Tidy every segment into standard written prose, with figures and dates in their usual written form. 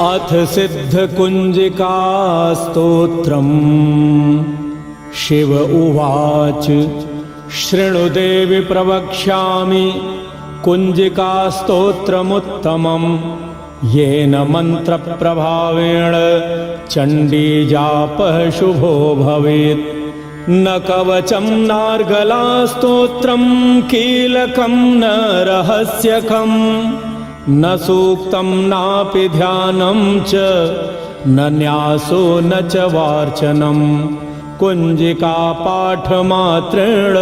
अथ सिद्धकुञ्जिका स्तोत्रम्। शिव उवाच शृणु देवि प्रवक्ष्यामि कुञ्जिका स्तोत्रमुत्तमम्। येन मन्त्रप्रभावेण चण्डीजापः शुभो भवेत्। न कवचं नार्गला स्तोत्रं कीलकं न रहस्यकम्। न सूक्तं नापि ध्यानं च न न्यासो न च वार्चनम्। कुञ्जिका पाठमात्रेण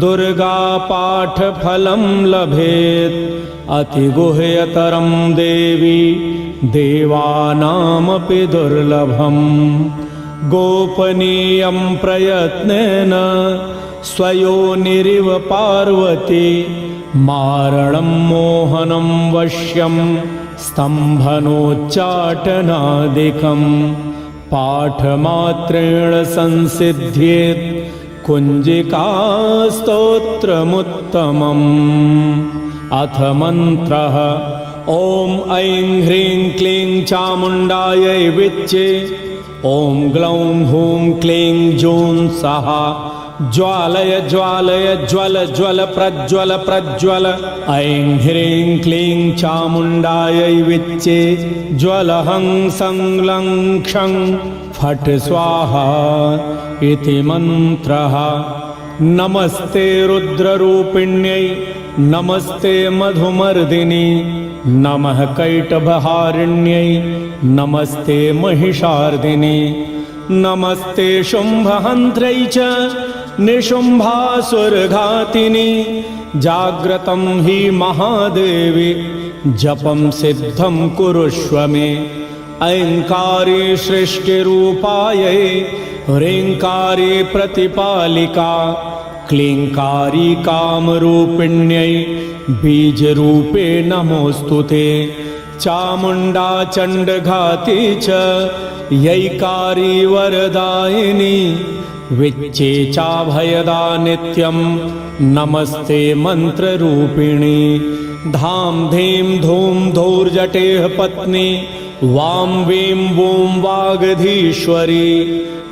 दुर्गा पाठफलं लभेत्। अतिगुह्यतरं देवी देवानामपि दुर्लभम्। गोपनीयं प्रयत्नेन स्वयोनिरिव पार्वती। मारणं मोहनं वश्यं स्तम्भनोच्चाटनादिकम्। पाठमात्रेण संसिद्ध्येत् कुञ्जिका स्तोत्रमुत्तमम्। अथ मन्त्रः। ॐ ऐं ह्रीं क्लीं चामुण्डायै विच्चे। ॐ ग्लौं हूं क्लीं जूं सहा। ज्वालय ज्वालय ज्वल ज्वल प्रज्वल प्रज्वल। ऐं ह्रीं क्लीं चामुण्डायै विच्चे। ज्वलहं संलं क्षं फट् स्वाहा इति मन्त्रः। नमस्ते रुद्ररूपिण्यै नमस्ते मधुमर्दिनी। नमः कैटभहारिण्यै नमस्ते महिषार्दिनी। नमस्ते शुम्भहन्त्रै च निशुम्भासुरघातिनी। जाग्रतं हि महादेवी जपं सिद्धं कुरुष्व मे। ऐङ्कारी सृष्टिरूपायै ह्रीङ्कारी प्रतिपालिका। क्लीङ्कारी कामरूपिण्यै बीजरूपे नमोऽस्तु ते। चामुण्डा चण्डघाती च यैकारी वरदायिनी। विच्चे चाभयदा नित्यं नमस्ते मन्त्ररूपिणी। धाम धीं धूम धूर्जटेः पत्नी। वां वीं वूं वागधीश्वरी।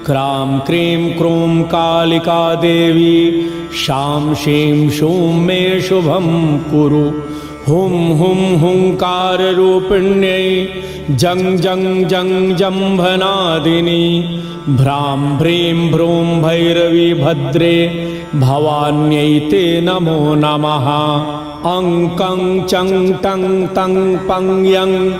क्रां क्रीं क्रूं कालिका देवी। शां शीं शूं मे शुभं कुरु। हुं हुं हुंकाररूपिण्यै जं जं जं जम्भनादिनी। भ्रां भ्रीं भ्रूं भैरवी भद्रे भवान्यै ते नमो नमः। अं कं चं टं तं पं यं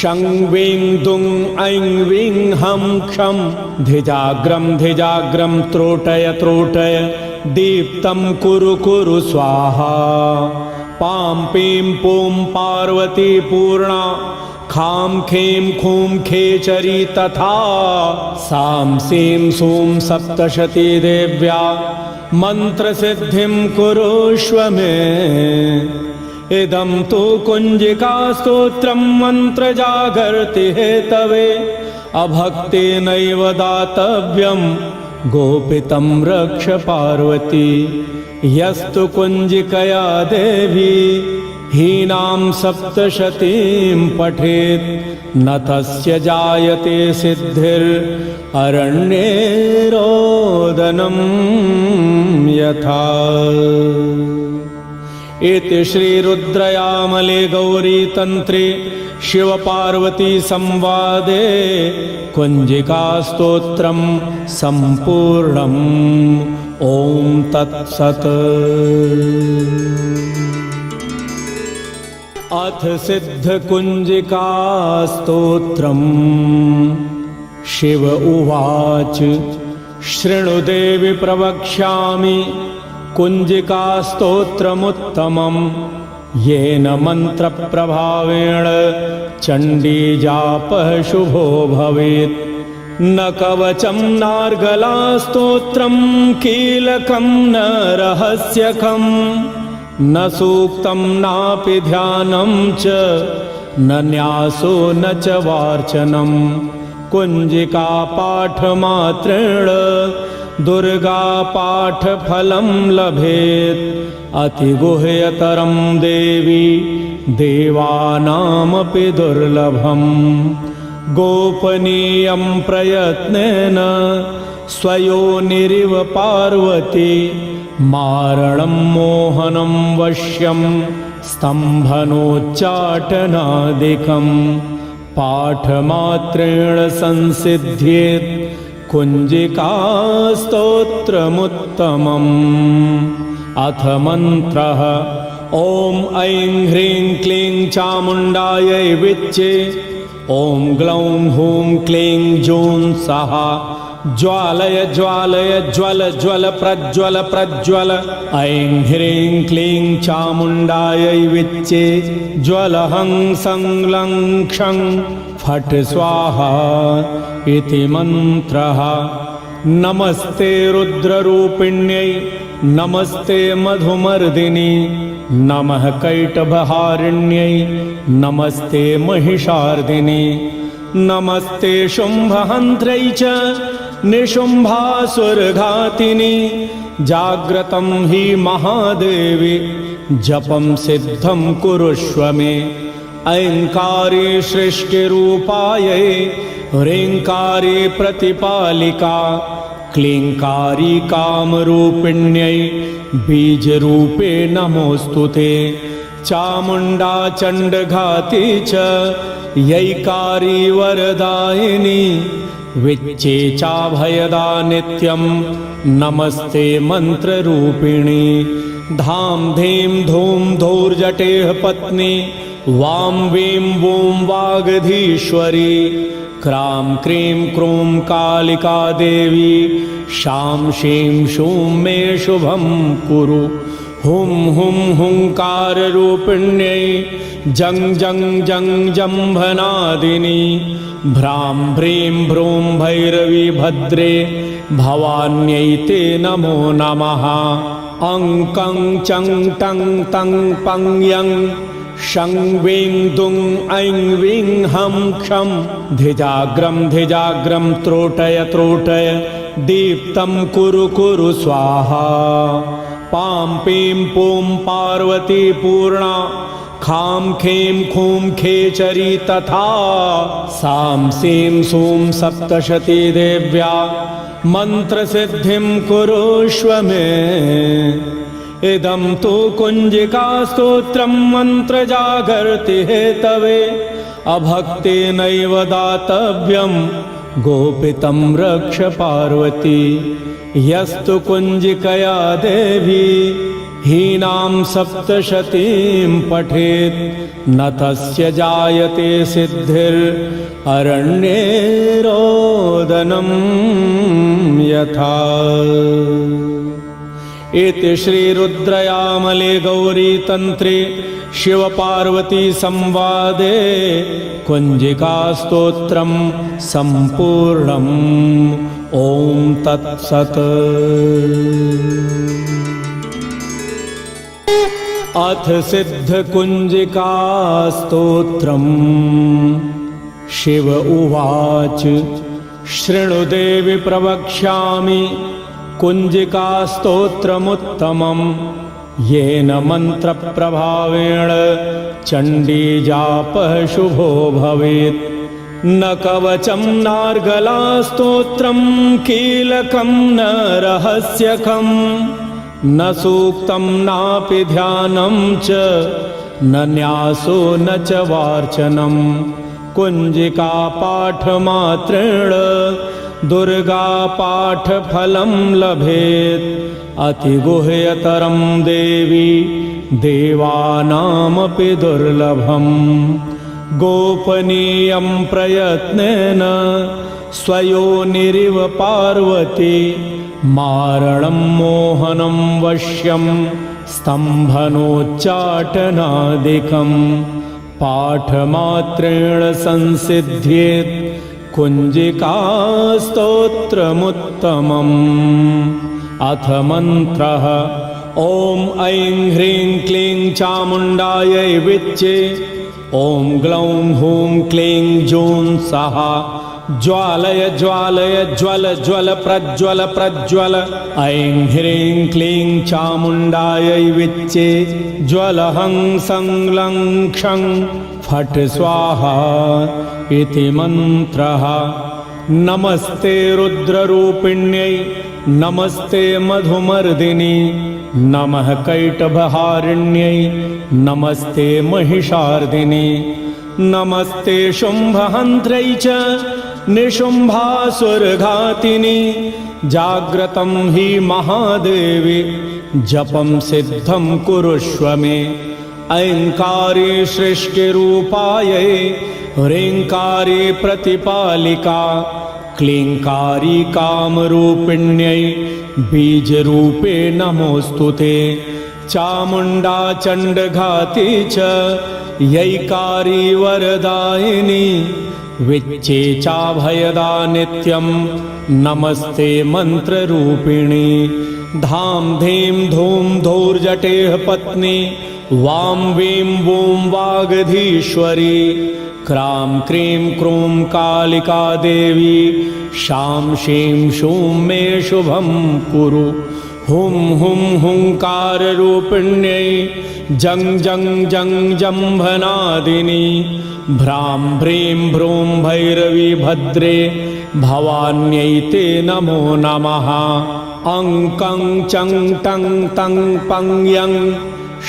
शं वीं दुं ऐं वीं हं क्षं। धिजाग्रं धिजाग्रं त्रोटय त्रोटय दीप्तं कुरु कुरु स्वाहा। पां पीं पूं पार्वती पूर्णा। खां खे खूं खेचरी तथा। सां सीं सूं सप्तशती देव्या मन्त्रसिद्धिं कुरुष्व मे। इदं तु कुञ्जिका स्तोत्रं मन्त्रजागर्ति हेतवे। अभक्तेनैव दातव्यं गोपितं रक्ष पार्वती। यस्तु कुञ्जिकया देवी हीनां सप्तशतीं पठेत्। न तस्य जायते सिद्धिररण्ये रोदनं यथा। इति श्रीरुद्रयामले गौरीतन्त्रे शिवपार्वती संवादे कुञ्जिकास्तोत्रं सम्पूर्णम्। ॐ तत्सत्। अथ सिद्धकुञ्जिका स्तोत्रम्। शिव उवाच शृणु देवि प्रवक्ष्यामि कुञ्जिका स्तोत्रमुत्तमम्। येन मन्त्रप्रभावेण चण्डीजापः शुभो भवेत्। न कवचं नार्गला स्तोत्रं कीलकं न रहस्यकम्। न सूक्तं नापि ध्यानं च न न्यासो न च वार्चनम्। कुञ्जिका पाठमात्रेण दुर्गापाठफलं लभेत् अतिगुह्यतरं देवी देवानामपि दुर्लभम् गोपनीयं प्रयत्नेन स्वयोनिरिव पार्वती मारणं मोहनं वश्यं स्तम्भनोच्चाटनादिकं पाठमात्रेण संसिद्ध्येत् कुञ्जिकास्तोत्रमुत्तमम् अथ मन्त्रः ॐ ऐं ह्रीं क्लीं चामुण्डायै विच्चे ॐ ग्लौं हूं क्लीं जूं सहा ज्वालय ज्वालय ज्वल ज्वल प्रज्वल प्रज्वल ऐं ह्रीं क्लीं चामुण्डायै विच्चे ज्वलहं संलं क्षं फट् स्वाहा इति मन्त्रः नमस्ते रुद्ररूपिण्यै नमस्ते मधुमर्दिनी नमः कैटभहारिण्यै नमस्ते महिषार्दिनी नमस्ते शुम्भहन्त्रै च निशुम्भासुरघातिनी जाग्रतं हि महादेवी जपं सिद्धं कुरुष्व मे ऐङ्कारी सृष्टिरूपायै ह्रीङ्कारी प्रतिपालिका क्लीङ्कारी कामरूपिण्यै बीजरूपे नमोऽस्तु ते चामुण्डा चण्डघाती च यैकारी वरदायिनी विच्चे चाभयदा नित्यं नमस्ते मन्त्ररूपिणी धाम धीं धूम धूर्जटेः पत्नी वां वीं वूं वागधीश्वरी क्रां क्रीं क्रूं कालिका देवी शां शीं शूं मे शुभं कुरु हुं हुं हुंकाररूपिण्यै जं जं जं जम्भनादिनी भ्रां भ्रीं भ्रूं भैरवी भद्रे भवान्यै ते नमो नमः अं कं चं टं तं पं यं शं वीं दुं ऐं वीं हं क्षं धिजाग्रं त्रोटय त्रोटय दीप्तं कुरु कुरु स्वाहा पां पीं पूं पार्वती पूर्णा खां खे खूं खेचरी तथा सां सीं सूं सप्तशती देव्या मन्त्रसिद्धिं कुरुष्व मे इदं तु कुञ्जिकास्तोत्रं मन्त्रजागर्ति हेतवे अभक्तेनैव दातव्यं गोपितं रक्ष पार्वती यस्तु कुञ्जिकया देवी हीनां सप्तशतीं पठेत् न तस्य जायते सिद्धिररण्ये रोदनं यथा इति श्रीरुद्रयामले गौरीतन्त्रे शिवपार्वती संवादे कुञ्जिकास्तोत्रं सम्पूर्णम् ॐ तत्सत्। अथ सिद्धकुञ्जिकास्तोत्रम् शिव उवाच शृणु देवि प्रवक्ष्यामि कुञ्जिकास्तोत्रमुत्तमं येन मन्त्रप्रभावेण चण्डीजापः शुभो भवेत् न कवचं नार्गलास्तोत्रं कीलकं न रहस्यकं न सूक्तं नापि ध्यानं च न न्यासो न च वार्चनं कुञ्जिकापाठमात्रेण दुर्गापाठफलं लभेत् अतिगुह्यतरं देवी देवानामपि दुर्लभम् गोपनीयं प्रयत्नेन स्वयोनिरिव पार्वती मारणं मोहनं वश्यं स्तम्भनोच्चाटनादिकं पाठमात्रेण संसिद्ध्येत् कुञ्जिकास्तोत्रमुत्तमम् अथ मन्त्रः ॐ ऐं ह्रीं क्लीं चामुण्डायै विच्चे ॐ ग्लौं हूं क्लीं जूं सहा ज्वालय ज्वालय ज्वल ज्वल प्रज्वल प्रज्वल ऐं ह्रीं क्लीं चामुण्डायै विच्चे ज्वलहं संलं क्षं फट् स्वाहा इति मन्त्रः। नमस्ते रुद्ररूपिण्यै नमस्ते मधुमर्दिनी नमः कैटभहारिण्यै नमस्ते महिषार्दिनी नमस्ते शुम्भहन्त्रै च निशुम्भासुरघातिनी जाग्रतं हि महादेवी जपं सिद्धं कुरुष्व मे। ऐङ्कारे सृष्टिरूपायै ह्रीङ्कारे प्रतिपालिका क्लीङ्कारी कामरूपिण्यै बीजरूपे नमोऽस्तु ते। चामुण्डा चण्डघाती च यैकारी वरदायिनी विच्चे चाभयदा नित्यं नमस्ते मन्त्ररूपिणी। धां धीं धूं धौर्जटेः पत्नी वां वीं वूं वागधीश्वरी क्रां क्रीं क्रूं कालिका देवी शां शीं शूं मे शुभं कुरु। हुं हुं हुंकाररूपिण्यै जं जं जं जम्भनादिनी भ्रां भ्रीं भ्रूं भैरवी भद्रे भवान्यै ते नमो नमः। अं कं चं टं तं पं यं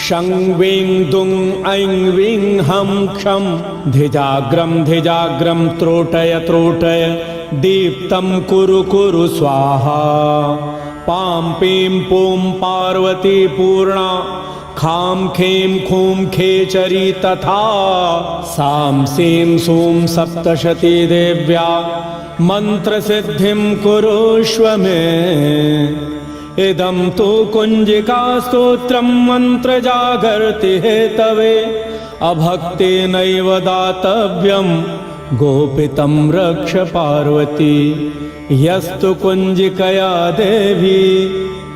शं वीं दुं ऐं वीं हं क्षं धिजाग्रं त्रोटय त्रोटय दीप्तं कुरु कुरु स्वाहा। पां पीं पूं पार्वती पूर्णा खां खे खूं खेचरी तथा सां सीं सूं सप्तशती देव्या मन्त्रसिद्धिं कुरुष्व मे। इदं तु कुञ्जिकास्तोत्रं मन्त्रजागर्ति हेतवे अभक्तेनैव दातव्यं गोपितं रक्ष पार्वती। यस्तु कुञ्जिकया देवी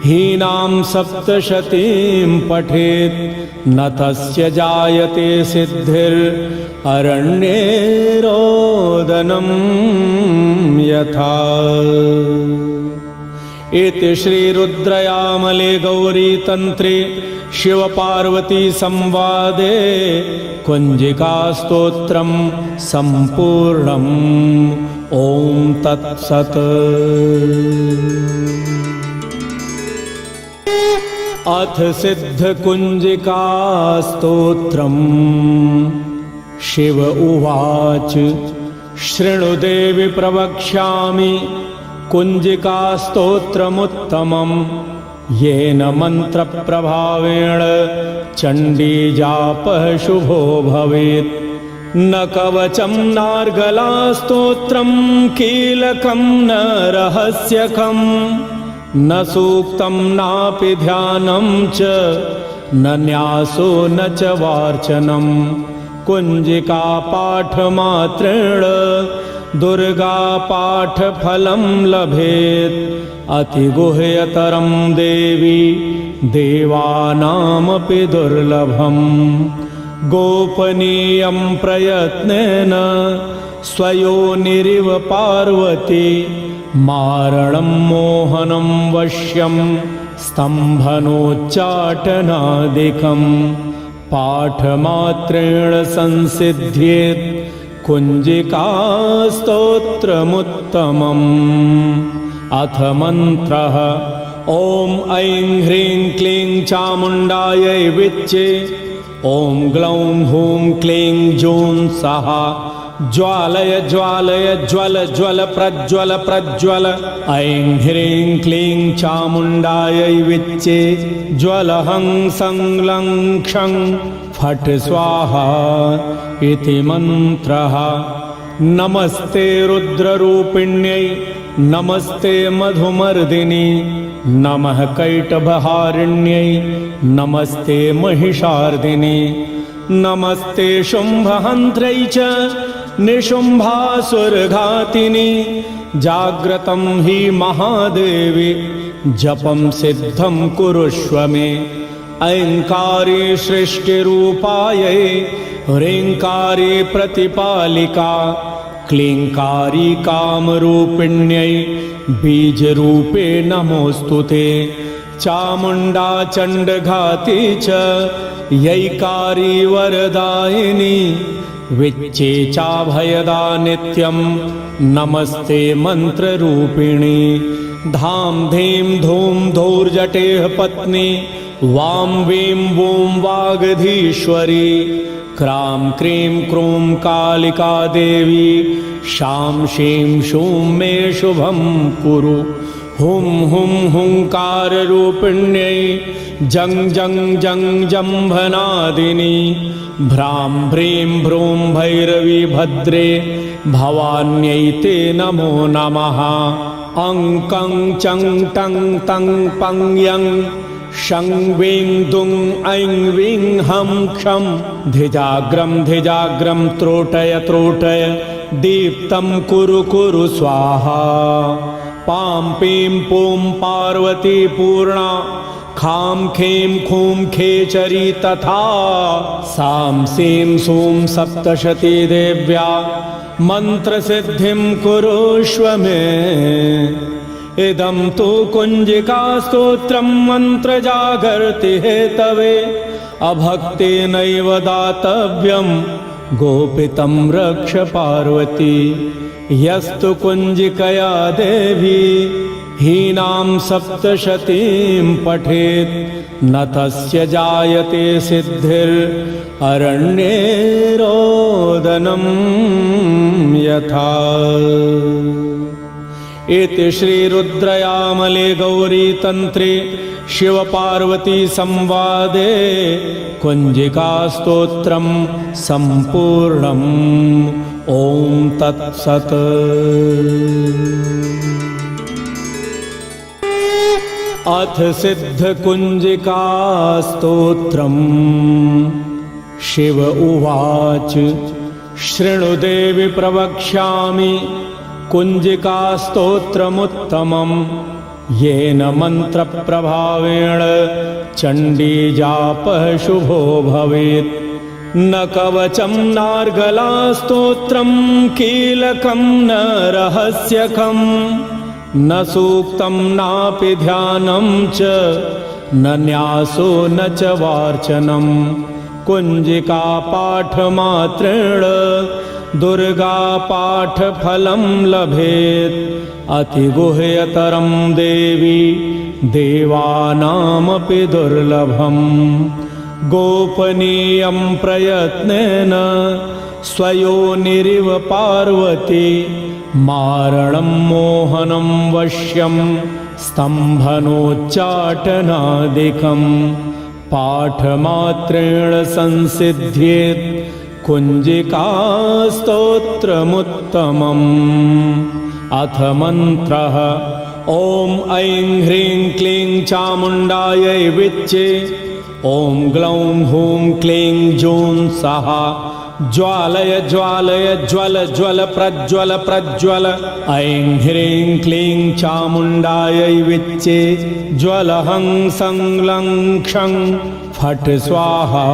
हीनां सप्तशतीं पठेत् न तस्य जायते सिद्धिररण्ये रोदनं यथा। इति श्रीरुद्रयामले गौरीतन्त्रे शिवपार्वती संवादे कुञ्जिकास्तोत्रं सम्पूर्णम्। ॐ तत्सत्। अथ सिद्धकुञ्जिकास्तोत्रम्। शिव उवाच शृणु देवि प्रवक्ष्यामि कुञ्जिकास्तोत्रमुत्तमम् येन मन्त्रप्रभावेण चण्डीजापः शुभो भवेत्। न कवचं नार्गलास्तोत्रं कीलकं न रहस्यकम् न सूक्तं नापि ध्यानं च न न्यासो न च वार्चनं। कुञ्जिका पाठमात्रेण दुर्गा पाठफलं लभेत् अतिगुह्यतरं देवी देवानामपि दुर्लभम्। गोपनीयं प्रयत्नेन स्वयोनिरिव पार्वती मारणं मोहनं वश्यं स्तम्भनोच्चाटनादिकं पाठमात्रेण संसिद्ध्येत् कुञ्जिकास्तोत्रमुत्तमम्। अथ मन्त्रः। ॐ ऐं ह्रीं क्लीं चामुण्डायै विच्चे ॐ ग्लौं हूं क्लीं जूं सः ज्वालय ज्वालय ज्वल ज्वल प्रज्वल प्रज्वल ऐं ह्रीं क्लीं चामुण्डायै विच्चे ज्वलहं संलं क्षं फट् स्वाहा इति मन्त्रः। नमस्ते रुद्ररूपिण्यै नमस्ते मधुमर्दिनी नमः कैटभहारिण्यै नमस्ते महिषार्दिनी नमस्ते शुम्भहन्त्रै च निशुम्भासुरघातिनी जाग्रतं हि महादेवी जपं सिद्धं कुरुष्व मे। ऐङ्कारे सृष्टिरूपायै ह्रीङ्कारे प्रतिपालिका क्लीङ्कारी कामरूपिण्यै बीजरूपे नमोऽस्तुते। चामुण्डा चण्डघाती च यैकारी वरदायिनी विच्चे चाभयदा नित्यं नमस्ते मन्त्ररूपिणी। धाम धीम धूम धूर्जटेः पत्नी वां वीं वूं वागधीश्वरी। क्रां क्रीं क्रूं कालिका देवी शां शीं शूं मे शुभं कुरु। हुं हुं हुंकाररूपिण्यै जं जं जं जम्भनादिनी। भ्रां भ्रीं भ्रूं भैरवी भद्रे भवान्यै ते नमो नमः। अं कं चं टं तं पं यं शं वीं दुं ऐं वीं हं क्षं। धिजाग्रं त्रोटय त्रोटय दीप्तं कुरु कुरु स्वाहा। पां पीं पूं पार्वती पूर्णा खां खे खूं खेचरी तथा। सां सीं सूं सप्तशती देव्या मन्त्रसिद्धिं कुरुष्व मे। इदं तु कुञ्जिकास्तोत्रं मन्त्रजागर्ति हेतवे। अभक्तेनैव दातव्यं गोपितं रक्ष पार्वती। यस्तु कुञ्जिकया देवी हीनां सप्तशतीं पठेत् न तस्य जायते सिद्धिररण्ये रोदनं यथा। इति श्रीरुद्रयामले गौरीतन्त्रे शिवपार्वती संवादे कुञ्जिकास्तोत्रं सम्पूर्णम्। ॐ तत्सत्। अथ सिद्धकुञ्जिकास्तोत्रम्। शिव उवाच शृणु देवि प्रवक्ष्यामि कुञ्जिकास्तोत्रमुत्तमम्। येन मन्त्रप्रभावेण चण्डीजापः शुभो भवेत्। न कवचं नार्गलास्तोत्रं कीलकं न रहस्यकम्। न सूक्तं नापि ध्यानं च न न्यासो न च वार्चनं। कुञ्जिकापाठमात्रेण दुर्गापाठफलं लभेत्। अतिगुह्यतरं देवी देवानामपि दुर्लभम्। गोपनीयं प्रयत्नेन स्वयोनिरिव पार्वती। मारणं मोहनं वश्यं स्तम्भनोच्चाटनादिकं। पाठमात्रेण संसिद्ध्येत् कुञ्जिकास्तोत्रमुत्तमम्। अथ मन्त्रः। ॐ ऐं ह्रीं क्लीं चामुण्डायै विच्चे। ॐ ग्लौं हूं क्लीं जूं सहा। ज्वालय ज्वालय ज्वल ज्वल प्रज्वल प्रज्वल। ऐं ह्रीं क्लीं चामुण्डायै विच्चे। ज्वलहं संलं क्षं फट् स्वाहा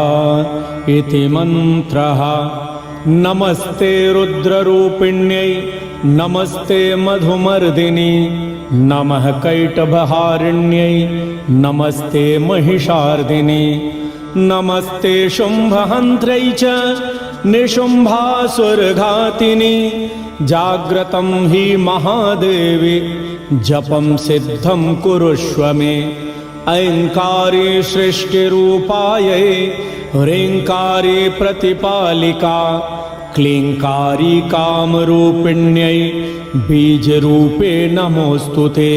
इति मन्त्रः। नमस्ते रुद्ररूपिण्यै नमस्ते मधुमर्दिनि। नमः कैटभहारिण्यै नमस्ते महिषार्दिनि। नमस्ते शुम्भहन्त्रै च निशुम्भासुरघातिनि। जाग्रतं हि महादेवी जपं सिद्धं कुरुष्व मे। ऐङ्कारी सृष्टिरूपायै ह्रीङ्कारी प्रतिपालिका। क्लीङ्कारी कामरूपिण्यै बीजरूपे नमोऽस्तुते।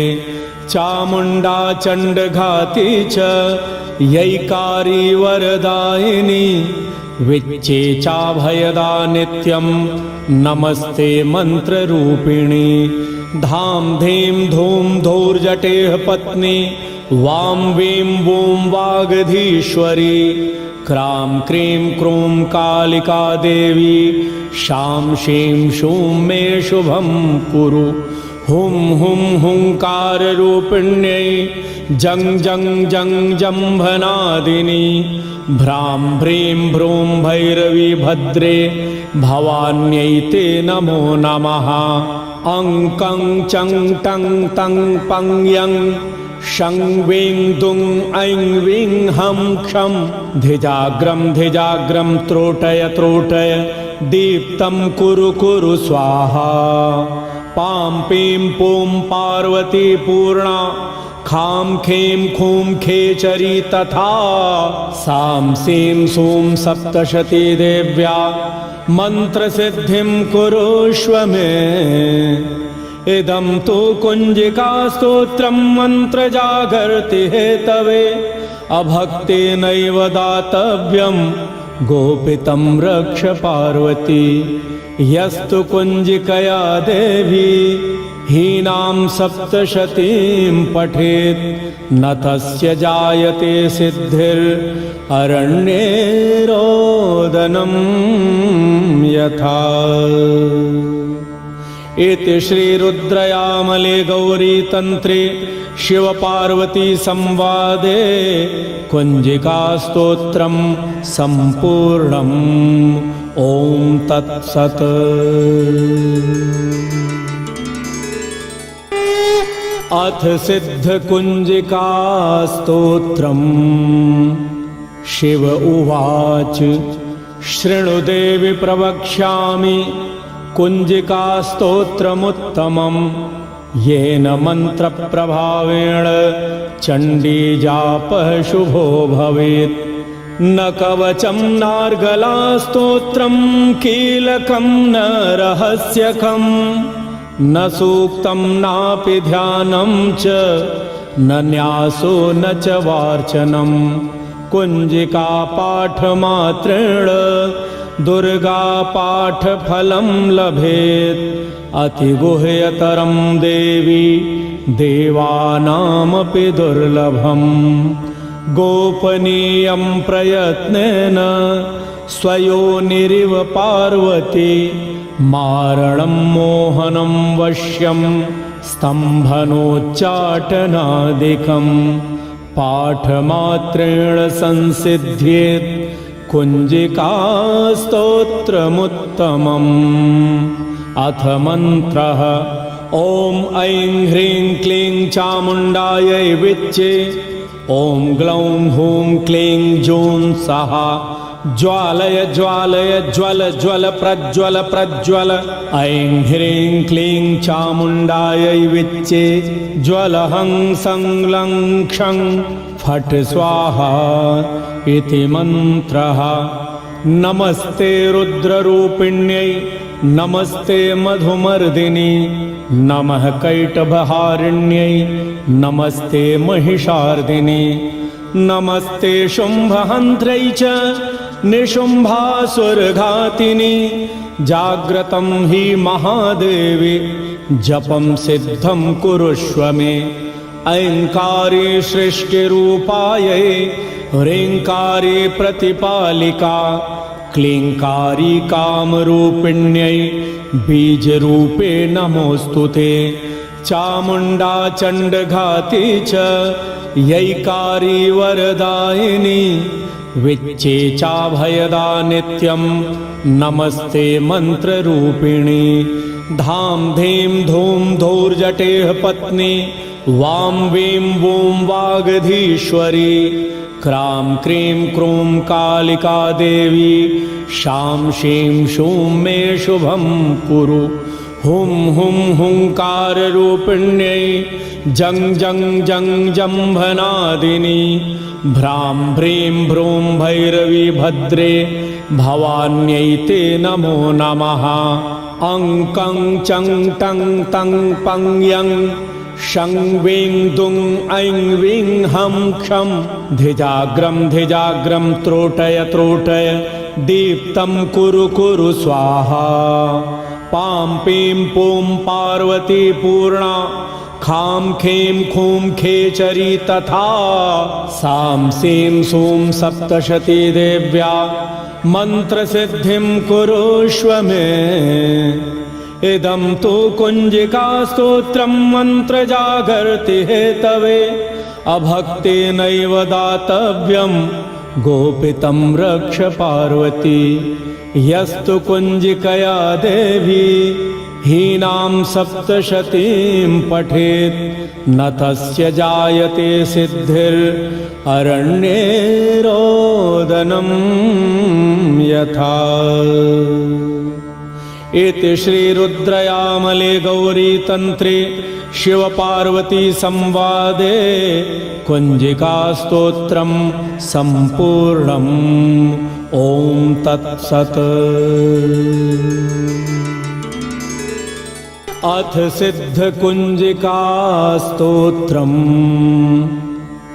चामुण्डा चण्डघाती च यैकारी वरदायिनी। विच्चे चाभयदा नित्यं नमस्ते मन्त्ररूपिणी। धाम धीम धूम धूर्जटेः पत्नी वां वीं वूं वागधीश्वरी। क्रां क्रीं क्रूं कालिका देवी शां शीं शूं मे शुभं कुरु। हुं हुं हुंकाररूपिण्यै जं जं जं जम्भनादिनी भ्रां भ्रीं भ्रूं भैरवी भद्रे भवान्यै ते नमो नमः अं कं चं टं तं पं यं शं वीं दुं ऐं वीं हं क्षं धिजाग्रं त्रोटय त्रोटय दीप्तं कुरु कुरु स्वाहा पां पीं पूं पार्वती पूर्णा खां खे खेचरी तथा सां सीं सूं सप्तशती देव्या मंत्रसिद्धिं कुरुष्व मे इदं तु कुञ्जिकास्तोत्रं मन्त्रजागर्ति हेतवे अभक्तेनैव दातव्यं गोपितं रक्ष पार्वती यस्तु कुञ्जिकया देवी हीनां सप्तशतीं पठेत् न तस्य जायते सिद्धिररण्ये रोदनं यथा। इति श्रीरुद्रयामले गौरीतन्त्रे शिवपार्वती संवादे कुञ्जिकास्तोत्रं सम्पूर्णम्। ॐ तत्सत्। अथ सिद्धकुञ्जिकास्तोत्रम्। शिव उवाच शृणु देवि प्रवक्ष्यामि कुञ्जिकास्तोत्रमुत्तमम् येन मन्त्रप्रभावेण चण्डीजापः शुभो भवेत्। न कवचं नार्गलास्तोत्रं कीलकं न रहस्यकं न सूक्तं नापि ध्यानं च न न्यासो न च वार्चनं कुञ्जिकापाठमात्रेण दुर्गापाठफलं लभेत्। अतिगुह्यतरं देवी देवानामपि दुर्लभम् गोपनीयं प्रयत्नेन स्वयोनिरिव पार्वती मारणं मोहनं वश्यं स्तम्भनोच्चाटनादिकं पाठमात्रेण संसिद्ध्येत् कुञ्जिकास्तोत्रमुत्तमम्। अथ मन्त्रः ॐ ऐं ह्रीं क्लीं चामुण्डायै विच्चे ॐ ग्लौं हूं क्लीं जूं सः ज्वालय ज्वालय ज्वल ज्वल प्रज्वल प्रज्वल। ऐं ह्रीं क्लीं चामुण्डायै विच्चे ज्वलहं संलं क्षं फट् स्वाहा इति मन्त्रः। नमस्ते रुद्ररूपिण्यै नमस्ते मधुमर्दिनी नमः कैटभहारिण्यै नमस्ते महिषार्दिनी नमस्ते शुम्भहन्त्रै च निशुम्भासुरघातिनी जाग्रतं हि महादेवी जपं सिद्धं कुरुष्व मे। ऐङ्कारी सृष्टिरूपायै ह्रीङ्कारी प्रतिपालिका क्लीङ्कारी कामरूपिण्यै बीजरूपे नमोऽस्तु ते। चामुण्डा चण्डघाती च यैकारी वरदायिनी विच्चे चाभयदा नित्यं नमस्ते मन्त्ररूपिणी। धाम धीं धूम धूर्जटेः पत्नी वां वीं वूं वागधीश्वरी क्रां क्रीं क्रूं कालिका देवी शां शीं शूं मे शुभं कुरु। हुं हुं हुंकाररूपिण्यै जं जं जं जम्भनादिनी भ्रां भ्रीं भ्रूं भैरवी भद्रे भवान्यै ते नमो नमः। अं कं चं टं तं पं यं शं वीं दुं ऐं वीं हं क्षं धिजाग्रं त्रोटय त्रोटय दीप्तं कुरु कुरु स्वाहा। पां पीं पूं पार्वती पूर्णा खां खे खेचरी तथा सां सीं सूं सप्तशती देव्या मंत्रसिद्धिं कुरुष्व मे। इदं तु कुञ्जिकास्तोत्रं मन्त्रजागर्ति हेतवे अभक्तेनैव दातव्यं गोपितं रक्ष पार्वती। यस्तु कुञ्जिकया देवी हीनां सप्तशतीं पठेत् न तस्य जायते सिद्धिररण्ये रोदनं यथा। इति श्रीरुद्रयामले गौरीतन्त्रे शिवपार्वती संवादे कुञ्जिकास्तोत्रं सम्पूर्णम्। ॐ तत्सत्। अथ सिद्धकुञ्जिकास्तोत्रम्।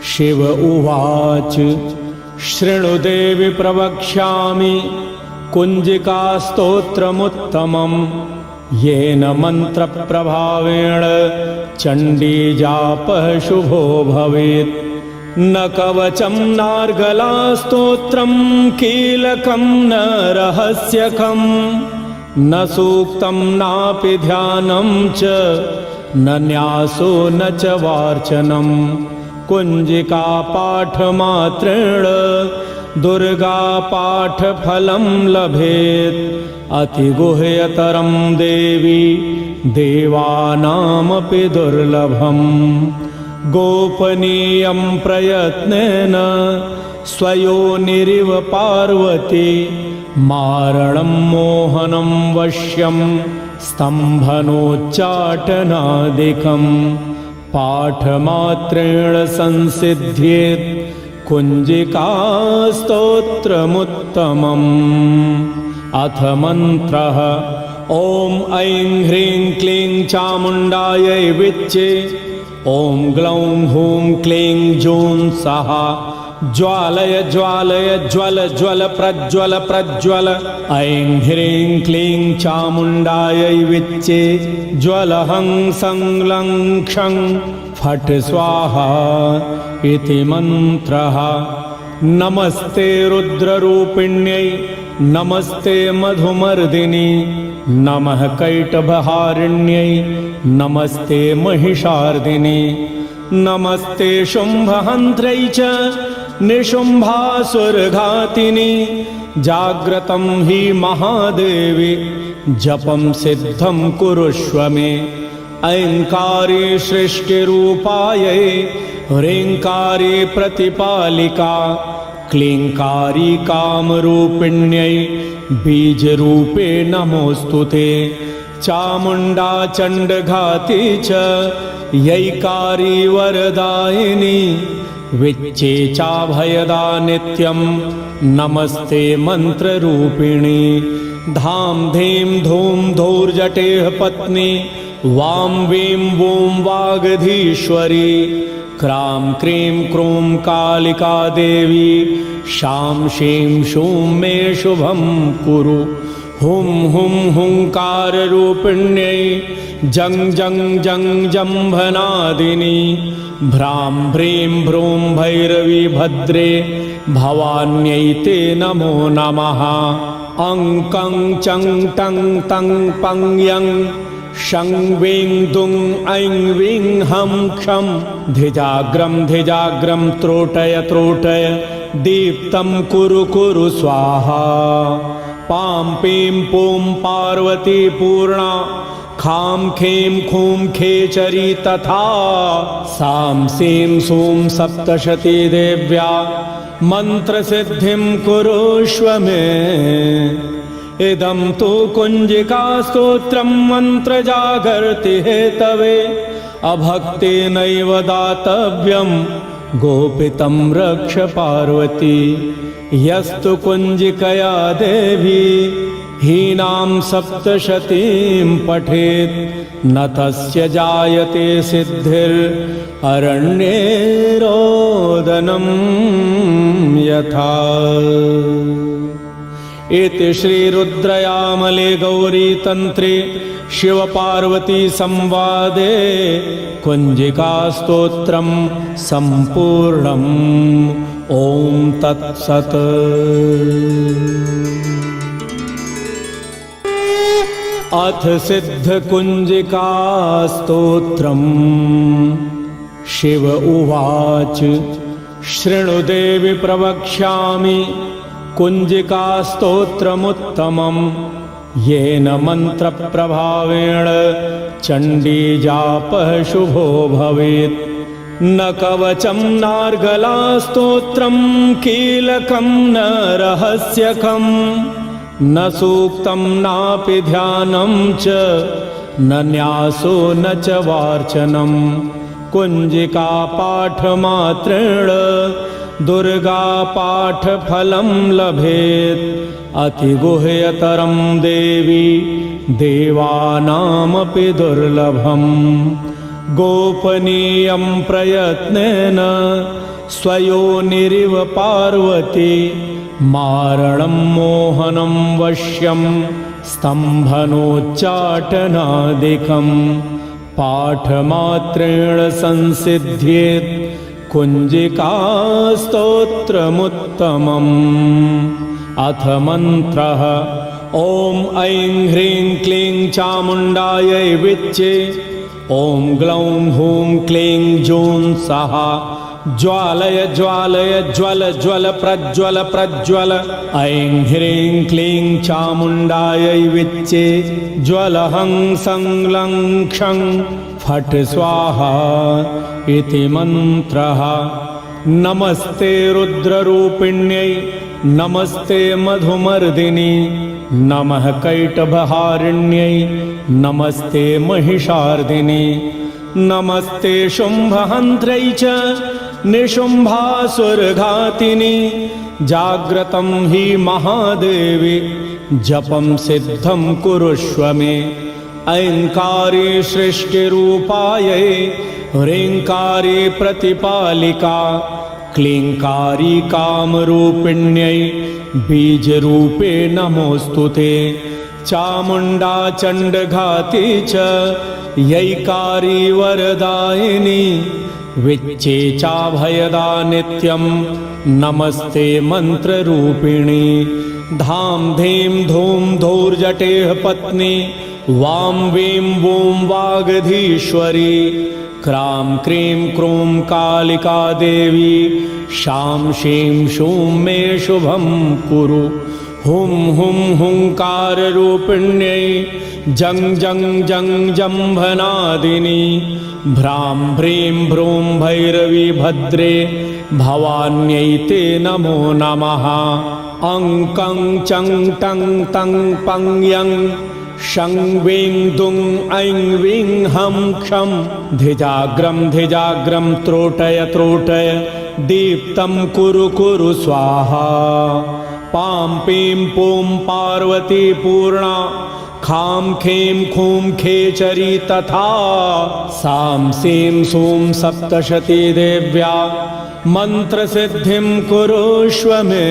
शिव उवाच शृणु देवि प्रवक्ष्यामि कुञ्जिकास्तोत्रमुत्तमम्। येन मन्त्रप्रभावेण चण्डीजापः शुभो भवेत्। न कवचं नार्गलास्तोत्रं कीलकं न रहस्यकं न सूक्तं नापि ध्यानं च न न्यासो न च वार्चनं। कुञ्जिकापाठमात्रेण दुर्गापाठफलं लभेत्। अतिगुह्यतरं देवी देवानामपि दुर्लभम्। गोपनीयं प्रयत्नेन स्वयोनिरिव पार्वती। मारणं मोहनं वश्यं स्तम्भनोच्चाटनादिकं। पाठमात्रेण संसिद्ध्येत् कुञ्जिकास्तोत्रमुत्तमम्। अथ मन्त्रः। ॐ ऐं ह्रीं क्लीं चामुण्डायै विच्चे। ॐ ग्लौं हूं क्लीं जूं सहा। ज्वालय ज्वालय ज्वल ज्वल प्रज्वल प्रज्वल। ऐं ह्रीं क्लीं चामुण्डायै विच्चे। ज्वलहं संलं क्षं फट् स्वाहा इति मन्त्रः। नमस्ते रुद्ररूपिण्यै नमस्ते मधुमर्दिनी। नमः कैटभहारिण्यै नमस्ते महिषार्दिनी। नमस्ते शुम्भहन्त्रै च निशुम्भासुरघातिनी। जाग्रतं हि महादेवी जपं सिद्धं कुरुष्व मे। ऐङ्कारी सृष्टिरूपायै ह्रीङ्कारी प्रतिपालिका। क्लीङ्कारी कामरूपिण्यै बीजरूपे नमोऽस्तु ते। चामुण्डा चण्डघाती च यैकारी वरदायिनी। विच्चे चाभयदा नित्यं नमस्ते मन्त्ररूपिणी। धाम धीं धूम धूर्जटेः पत्नी। वां वीं वूं वागधीश्वरी। क्रां क्रीं क्रूं कालिका देवी। शां शीं शूं मे शुभं कुरु। हुं हुं हुंकाररूपिण्यै जं जं जं जम्भनादिनी। भ्रां भ्रीं भ्रूं भैरवी भद्रे भवान्यै ते नमो नमः। अं कं चं टं तं पं यं शं वीं दुं ऐं वीं हं क्षं। धिजाग्रं धिजाग्रं त्रोटय त्रोटय दीप्तं कुरु कुरु स्वाहा। पां पीं पूं पार्वती पूर्णा। खां खीं खूं खेचरी तथा। सां सीं सूं सप्तशती देव्या मन्त्रसिद्धिं कुरुष्व मे। इदं तु कुञ्जिकास्तोत्रं मन्त्रजागर्ति हेतवे। अभक्तेनैव दातव्यं गोपितं रक्ष पार्वती। यस्तु कुञ्जिकया देवी हीनां सप्तशतीं पठेत् न तस्य जायते सिद्धिररण्ये रोदनं यथा। इति श्रीरुद्रयामले गौरीतन्त्रे शिवपार्वती संवादे कुञ्जिकास्तोत्रं सम्पूर्णम्। ॐ तत्सत्। अथ सिद्धकुञ्जिकास्तोत्रम्। शिव उवाच शृणु देवि प्रवक्ष्यामि कुञ्जिकास्तोत्रमुत्तमम् येन मन्त्रप्रभावेण चण्डीजापः शुभो भवेत्। न कवचं नार्गलास्तोत्रं कीलकं न रहस्यकं न सूक्तं नापि ध्यानं च न न्यासो न च वार्चनं। कुञ्जिका पाठमात्रेण दुर्गापाठफलं लभेत्। अतिगुह्यतरं देवी देवानामपि दुर्लभम्। गोपनीयं प्रयत्नेन स्वयोनिरिव पार्वती मारणं मोहनं वश्यं स्तम्भनोच्चाटनादिकं पाठमात्रेण संसिद्ध्येत् कुञ्जिकास्तोत्रमुत्तमम्। अथ मन्त्रः ॐ ऐं ह्रीं क्लीं चामुण्डायै विच्चे ॐ ग्लौं हूं क्लीं जूं सहा ज्वालय ज्वालय ज्वल ज्वल प्रज्वल प्रज्वल। ऐं ह्रीं क्लीं चामुण्डायै विच्चे ज्वलहं संलं क्षं फट् स्वाहा इति मन्त्रः। नमस्ते रुद्ररूपिण्यै नमस्ते मधुमर्दिनी नमः कैटभहारिण्यै नमस्ते महिषार्दिनी नमस्ते शुम्भहन्त्रै च निशुम्भासुरघातिनी। जाग्रतं हि महादेवी जपं सिद्धं कुरुष्व मे। ऐङ्कारी सृष्टिरूपायै ह्रीङ्कारी प्रतिपालिका क्लीङ्कारी कामरूपिण्यै बीजरूपे नमोऽस्तु ते। चामुण्डा चण्डघाती च यैकारी वरदायिनी विच्चे चाभयदा नित्यं नमस्ते मन्त्ररूपिणी। धां धीं धूं धूर्जटेः पत्नी वां वीं वूं वागधीश्वरी क्रां क्रीं क्रूं कालिका देवी शां शीं शूं मे शुभं कुरु। हुं हुं हुंकाररूपिण्यै जं जं जं जम्भनादिनी भ्रां भ्रीं भ्रूं भैरवी भद्रे भवान्यै ते नमो नमः। अं कं चं टं तं पं यं शं वीं दुं ऐं वीं हं क्षं धिजाग्रं त्रोटय त्रोटय दीप्तं कुरु कुरु स्वाहा। पां पीं पूं पार्वती पूर्णा खां खे खूं खेचरी तथा सां सीं सूं सप्तशती देव्या मन्त्रसिद्धिं कुरुष्व मे।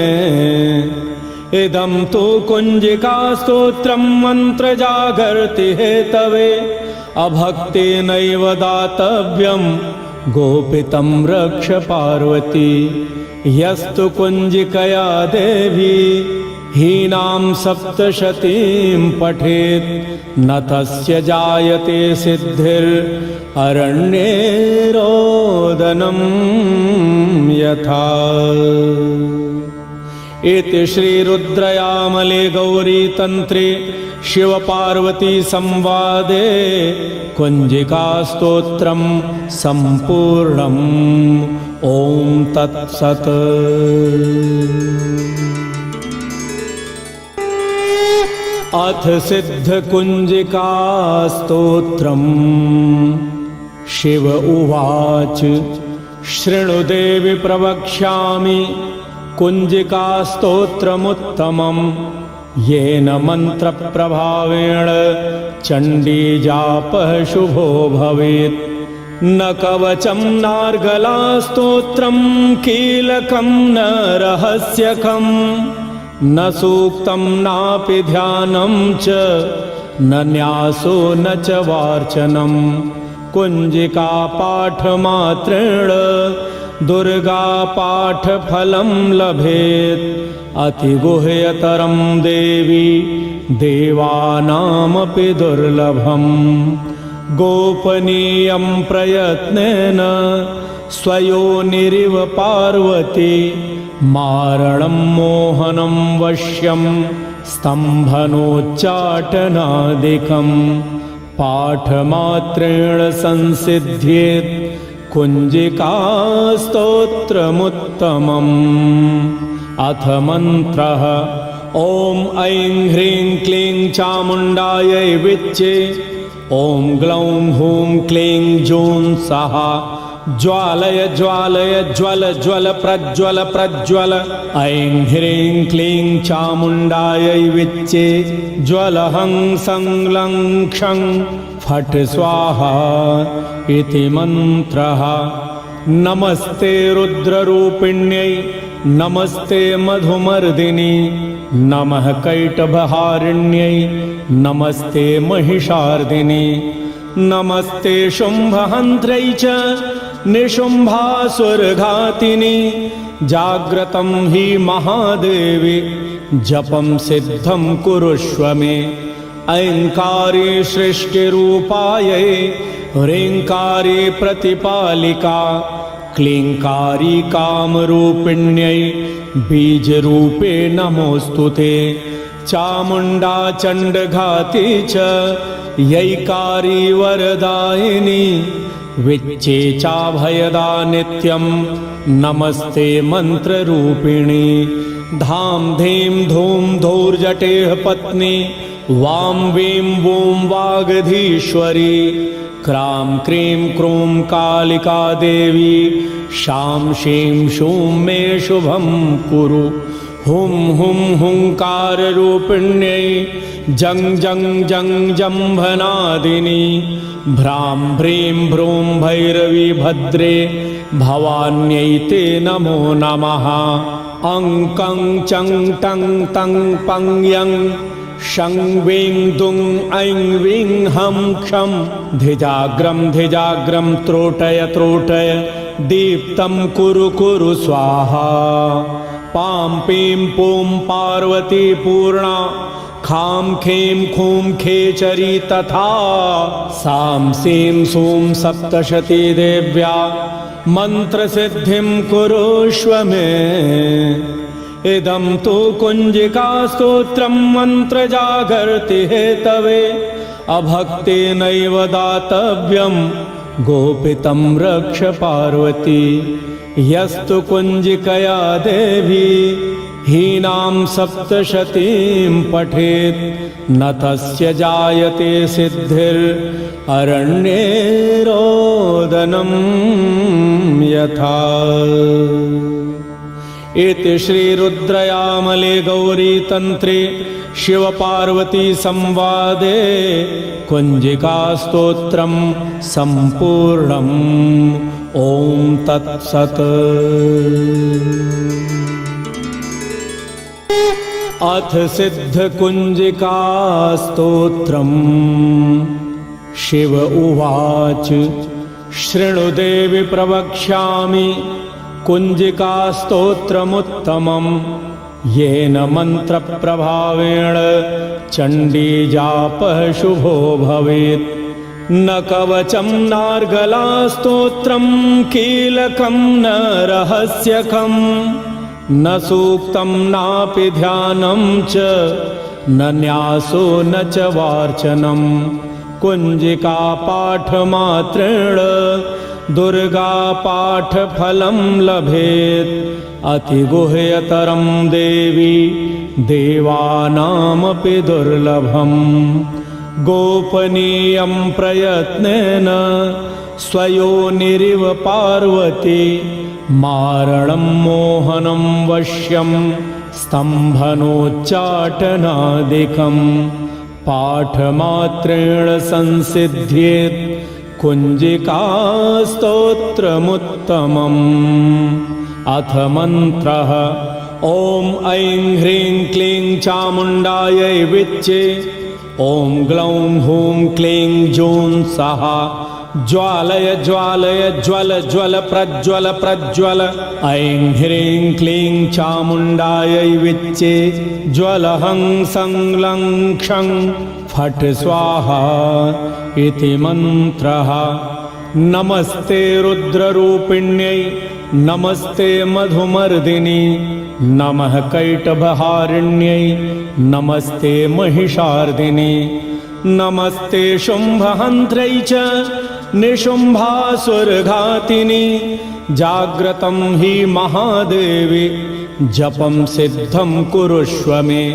इदं तु कुञ्जिकास्तोत्रं मन्त्रजागर्ति हेतवे अभक्तेनैव दातव्यं गोपितं रक्ष पार्वती। यस्तु कुञ्जिकया देवी हीनां सप्तशतीं पठेत् न तस्य जायते सिद्धिररण्ये रोदनं यथा। इति श्रीरुद्रयामले गौरीतन्त्रे शिवपार्वती संवादे कुञ्जिकास्तोत्रं सम्पूर्णम्। ॐ तत्सत्। अथ सिद्धकुञ्जिकास्तोत्रम्। शिव उवाच शृणु देवि प्रवक्ष्यामि कुञ्जिकास्तोत्रमुत्तमम् येन मन्त्रप्रभावेण चण्डीजापः शुभो भवेत्। न कवचं नार्गलास्तोत्रं कीलकं न रहस्यकं न सूक्तं नापि ध्यानं च न न्यासो न च वार्चनं। कुञ्जिका पाठमात्रेण दुर्गापाठफलं लभेत्। अतिगुह्यतरं देवी देवानामपि दुर्लभम्। गोपनीयं प्रयत्नेन स्वयोनिरिव पार्वती मारणं मोहनं वश्यं स्तम्भनोच्चाटनादिकं पाठमात्रेण संसिध्येत् कुञ्जिकास्तोत्रमुत्तमम्। अथ मन्त्रः ॐ ऐं ह्रीं क्लीं चामुण्डायै विच्चे ॐ ग्लौं हूं क्लीं जूं सहा ज्वालय ज्वालय ज्वल ज्वल प्रज्वल प्रज्वल। ऐं ह्रीं क्लीं चामुण्डायै विच्चे ज्वलहं संलं क्षं फट् स्वाहा इति मन्त्रः। नमस्ते रुद्ररूपिण्यै नमस्ते मधुमर्दिनी नमः कैटभहारिण्यै नमस्ते महिषार्दिनी नमस्ते शुम्भहन्त्रै च निशुम्भासुरघातिनी। जाग्रतं हि महादेवी जपं सिद्धं कुरुष्व मे। ऐङ्कारी सृष्टिरूपायै ह्रीङ्कारी प्रतिपालिका क्लीङ्कारी कामरूपिण्यै बीजरूपे नमोऽस्तु ते। चामुण्डा चण्डघाती च यैकारी वरदायिनी विच्चे चाभयदा नित्यं नमस्ते मन्त्ररूपिणी। धां धीं धूं धौर्जटेः पत्नी वां वीं वूं वागधीश्वरी क्रां क्रीं क्रूं कालिका देवी शां शीं शूं मे शुभं कुरु। हुं हुं हुंकाररूपिण्यै जं जं जं जम्भनादिनी भ्रां भ्रीं भ्रूं भैरवी भद्रे भवान्यै ते नमो नमः। अं कं चं टं तं पं यं शं वीं दुं ऐं वीं हं क्षं धिजाग्रं त्रोटय त्रोटय दीप्तं कुरु कुरु स्वाहा। पां पीं पूं पार्वती पूर्णा खां खे खूं खेचरी तथा सां सीं सूं सप्तशती देव्या मन्त्रसिद्धिं कुरुष्व मे। इदं तु कुञ्जिकास्तोत्रं मन्त्रजागर्ति हेतवे अभक्तेनैव दातव्यं गोपितं रक्ष पार्वती। यस्तु कुञ्जिकया देवी हीनां सप्तशतीं पठेत् न तस्य जायते सिद्धिररण्ये रोदनं यथा। इति श्रीरुद्रयामले गौरीतन्त्रे शिवपार्वती संवादे कुञ्जिकास्तोत्रं सम्पूर्णम्। ॐ तत्सत्। अथ सिद्धकुञ्जिकास्तोत्रम्। शिव उवाच शृणु देवि प्रवक्ष्यामि कुञ्जिकास्तोत्रमुत्तमं येन मन्त्रप्रभावेण चण्डीजापः शुभो भवेत्। न कवचं नार्गलास्तोत्रं कीलकं न रहस्यकं न सूक्तं नापि ध्यानं च न न्यासो न च वार्चनं। कुञ्जिकापाठमात्रेण दुर्गापाठफलं लभेत् अतिगुह्यतरं देवी देवानामपि दुर्लभम्। गोपनीयं प्रयत्नेन स्वयोनिरिव पार्वती मारणं मोहनं वश्यं स्तम्भनोच्चाटनादिकं पाठमात्रेण संसिध्येत् कुञ्जिकास्तोत्रमुत्तमम्। अथ मन्त्रः ॐ ऐं ह्रीं क्लीं चामुण्डायै विच्चे ॐ ग्लौं हूं क्लीं जूं सहा ज्वालय ज्वालय ज्वल ज्वल प्रज्वल प्रज्वल। ऐं ह्रीं क्लीं चामुण्डायै विच्चे ज्वलहं संलं क्षं फट् स्वाहा इति मन्त्रः। नमस्ते रुद्ररूपिण्यै नमस्ते मधुमर्दिनि नमः कैटभहारिण्यै नमस्ते महिषार्दिनि नमस्ते शुम्भहन्त्रै च निशुम्भासुरघातिनि जाग्रतं हि महादेवी जपं सिद्धं कुरुष्व मे।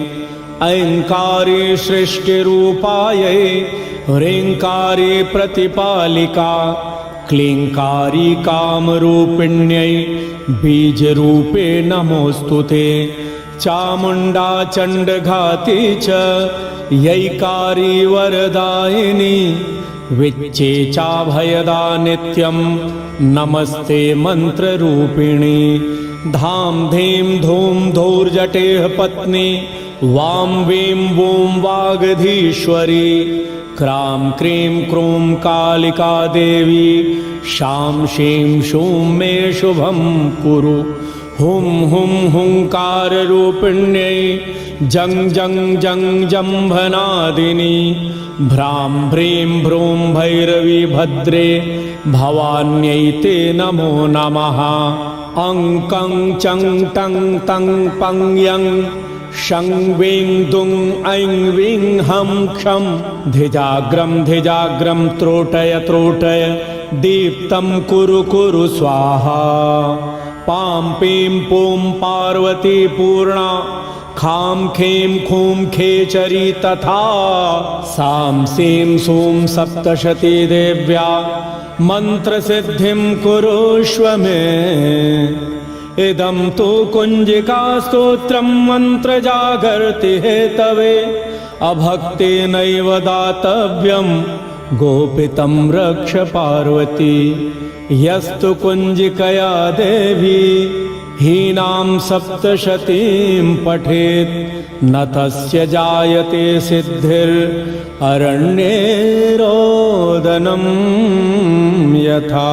ऐङ्कारी सृष्टिरूपायै ह्रीङ्कारी प्रतिपालिका क्लीङ्कारी कामरूपिण्यै बीजरूपे नमोऽस्तु ते। चामुण्डा चण्डघाती च यैकारी वरदायिनी विच्चे चाभयदा नित्यं नमस्ते मन्त्ररूपिणी। धाम धीं धूम धूर्जटेः पत्नी वां वीं वूं वागधीश्वरी क्रां क्रीं क्रूं कालिका देवी शां शीं शूं मे शुभं कुरु। हुं हुं हुंकाररूपिण्यै जं जं जं जम्भनादिनी भ्रां भ्रीं भ्रूं भैरवी भद्रे भवान्यै ते नमो नमः। अं कं चं टं तं पं यं शं वीं दुं ऐं वीं हं क्षं धिजाग्रं त्रोटय त्रोटय दीप्तं कुरु कुरु स्वाहा। पां पीं पूं पार्वती पूर्णा खां खे खूं खेचरी तथा सां सीं सूं सप्तशती देव्या मन्त्रसिद्धिं कुरुष्व मे। इदं तु कुञ्जिका स्तोत्रं मन्त्रजागर्ति हेतवे अभक्तेनैव दातव्यं गोपितं रक्ष पार्वती। यस्तु कुञ्जिकया देवी हीनां सप्तशतीं पठेत् न तस्य जायते सिद्धिररण्ये रोदनं यथा।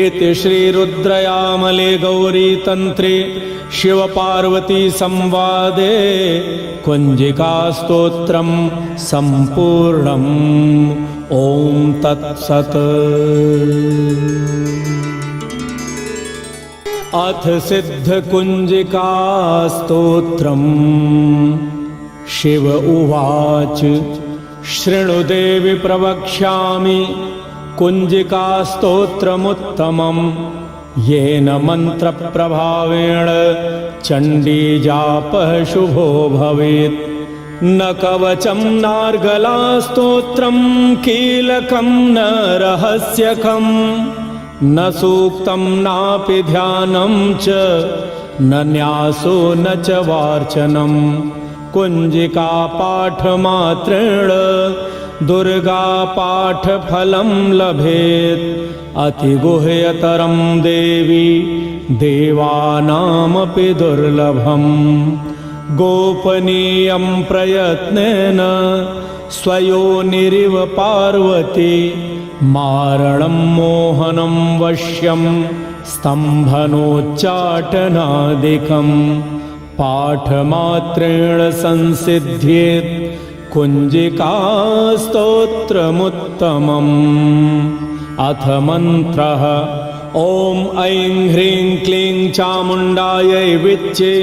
इति श्रीरुद्रयामले गौरीतन्त्रे शिवपार्वती संवादे कुञ्जिकास्तोत्रं सम्पूर्णम्। ॐ तत्सत्। अथ सिद्धकुञ्जिकास्तोत्रम्। शिव उवाच शृणु देवि प्रवक्ष्यामि कुञ्जिकास्तोत्रमुत्तमम् येन मन्त्रप्रभावेण चण्डीजापः शुभो भवेत्। न कवचं नार्गलास्तोत्रं कीलकं न रहस्यकं न सूक्तं नापि ध्यानं च न न्यासो न च वार्चनं। कुञ्जिकापाठमात्रेण दुर्गापाठफलं लभेत् अतिगुह्यतरं देवी देवानामपि दुर्लभम्। गोपनीयं प्रयत्नेन स्वयोनिरिव पार्वती मारणं मोहनं वश्यं स्तम्भनोच्चाटनादिकं पाठमात्रेण संसिद्ध्येत् कुञ्जिकास्तोत्रमुत्तमम्। अथ मन्त्रः। ॐ ऐं ह्रीं क्लीं चामुण्डायै विच्चे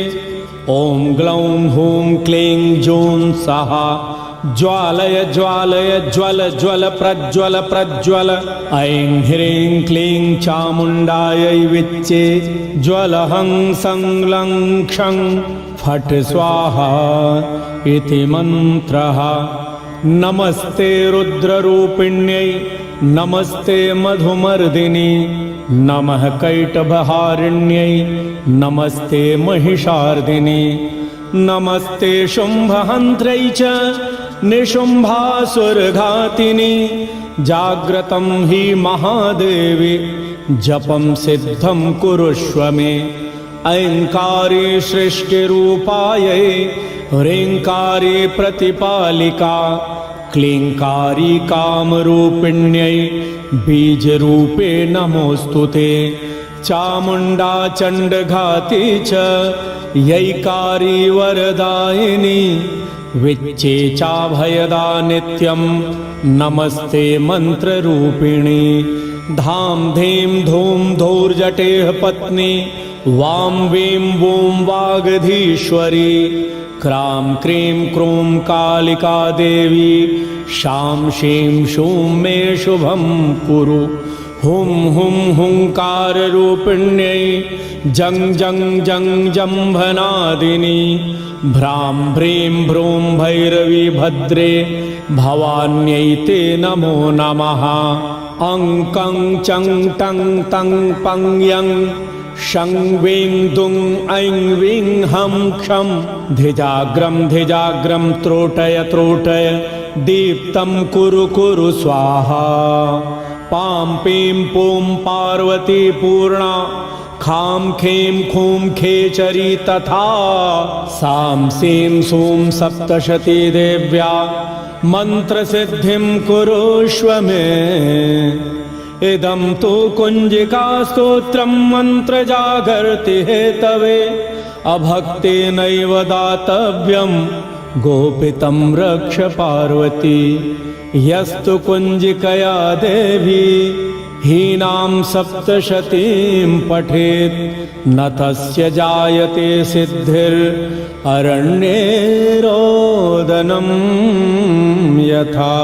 ॐ ग्लौं हूं क्लीं जूं सः ज्वालय ज्वालय ज्वल ज्वल प्रज्वल प्रज्वल। ऐं ह्रीं क्लीं चामुण्डायै विच्चे ज्वलहं संलं क्षं फट् स्वाहा इति मन्त्रः। नमस्ते रुद्ररूपिण्यै नमस्ते मधुमर्दिनि नमः कैटभहारिण्यै नमस्ते महिषार्दिनि नमस्ते शुम्भहन्त्रै च निशुम्भासुरघातिनि जाग्रतं हि महादेवी जपं सिद्धं कुरुष्व मे। ऐङ्कारी सृष्टिरूपायै ह्रीङ्कारी प्रतिपालिका क्लीङ्कारी कामरूपिण्यै बीजरूपे नमोऽस्तु ते। चामुण्डा चण्डघाती च यैकारी वरदायिनी विच्चेचाभयदा नित्यं नमस्ते मन्त्ररूपिणी धाम धीम धूम धूर्जटेः पत्नी वां वीं वूं वागधीश्वरी क्रां क्रीं क्रूं कालिका देवी शां शीं शूं मे शुभं कुरु हुं हुं हुंकाररूपिण्यै जं जं जं जम्भनादिनी भ्रां भ्रीं भ्रूं भैरवी भद्रे भवान्यै ते नमो नमः अं कं चं टं तं पं यं शं वीं दुं ऐं वीं हं क्षं धिजाग्रं त्रोटय त्रोटय दीप्तं कुरु कुरु स्वाहा पां पीं पूं पार्वती पूर्णा खां खे खूं खेचरी तथा सां सीं सूं सप्तशती देव्या मन्त्रसिद्धिं कुरुष्व मे इदं तु कुञ्जिकास्तोत्रं मन्त्रजागर्ति हेतवे अभक्तेनैव दातव्यं गोपितं रक्ष पार्वती यस्तु कुञ्जिकया देवी हीनां सप्तशतीं पठेत् न तस्य जायते सिद्धिररण्ये रोदनं यथा।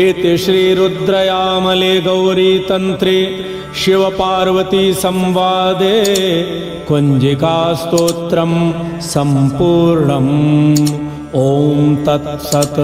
इति श्रीरुद्रयामले गौरीतन्त्रे शिवपार्वती संवादे कुञ्जिकास्तोत्रं सम्पूर्णम्। ॐ तत्सत्।